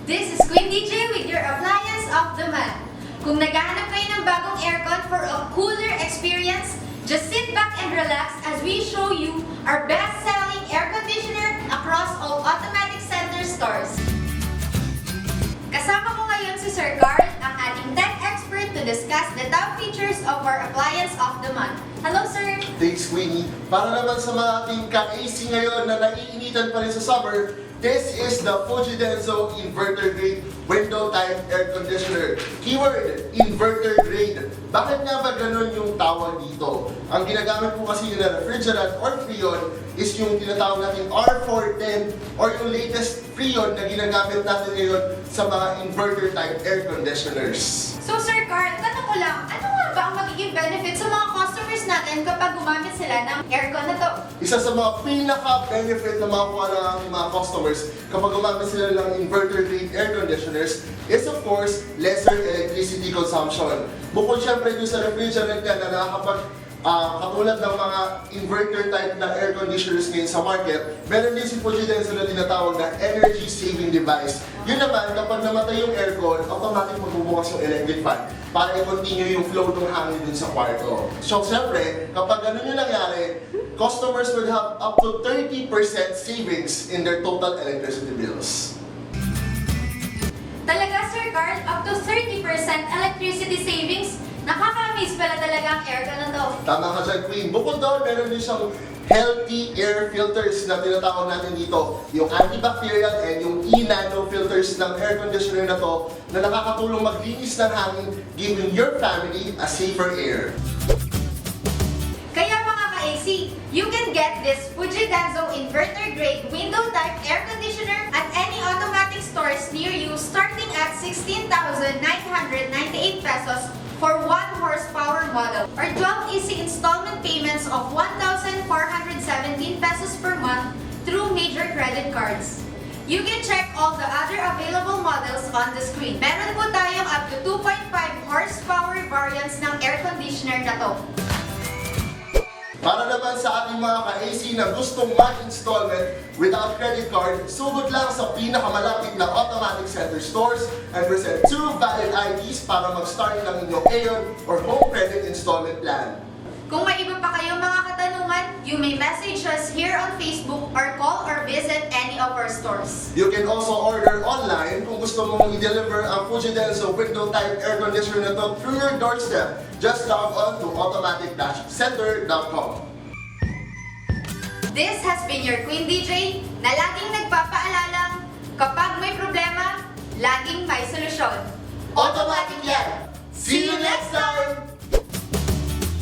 This is Queen DJ with your appliance of the month. Kung naghahanap kayo ng bagong aircon for a cooler experience, just sit back and relax as we show you our best-selling air conditioner across all automatic center stores. Kasama ko ngayon si Sir Carl, ang ating tech expert to discuss the top features of our appliance of the month. Hello, sir! Thanks, Queenie. Para naman sa mga ating ka-AC ngayon na naiinitan pa rin sa summer, this is the Fujidenzo Inverter Grade Window Type Air Conditioner. Keyword, inverter grade. Bakit nga ba ganun yung tawag dito? Ang ginagamit po kasi yung refrigerant or freon is yung tinatawag natin R410 or yung latest freon na ginagamit natin ngayon sa mga inverter type air conditioners. So, Sir Carl, tanong ko lang, ano nga ba ang magiging benefit sa mga customers natin kapag gumamit sila ng aircon na to? Isa sa mga pinaka-benefit na makuha ng ating mga customers kapag gumamit sila ng inverter grade air conditioners is of course lesser electricity consumption. Bukod syempre dun sa refrigerant na nakakapag katulad ng mga inverter type na air conditioners ngayon sa market, meron din si Fujidenzo na tinatawag na energy saving device. Yun naman, kapag namatay yung aircon, automatic magbubukas yung electric fan para i-continue yung flow ng hangin dun sa kwarto. So syempre, kapag ganun yung nangyari, customers will have up to 30% savings in their total electricity bills. Talaga, Sir Carl, up to 30% electricity savings? Nakaka-amaze pala talaga ang aircon na to. Tama ka dyan, Queen. Bukod doon, meron din siyang healthy air filters na tinatawag natin dito. Yung antibacterial and yung e-nano filters ng air conditioner na to na nakakatulong maglinis ng hangin, giving your family a safer air. Kaya mga ka-AC, you can get this Fujidenzo Inverter Grade Window Type Air Conditioner at any automatic stores near you starting at 16,998 pesos for 1 horsepower model or 12 easy installment payments of 1,417 pesos per month through major credit cards. You can check all the other available models on the screen. Meron po tayong up to 2.5 horsepower variants ng air conditioner na to. Para naman sa ating mga ka-AC na gustong mag-installment without credit card, sugod lang sa pinakamalapit na automatic center stores and present 2 valid IDs para mag-start ng inyong AEON or home credit installment plan. Kung may iba pa kayong mga katanungan, you may message us here on Facebook or call or visit any of our stores. You can also order online kung gusto mong i-deliver ang Fujidenzo window type air conditioner na to through your doorstep. Just log on to automatic-center.com. This has been your Queen DJ na laging nagpapaalalang kapag may problema, laging may solusyon. Automatic yan! See you next time!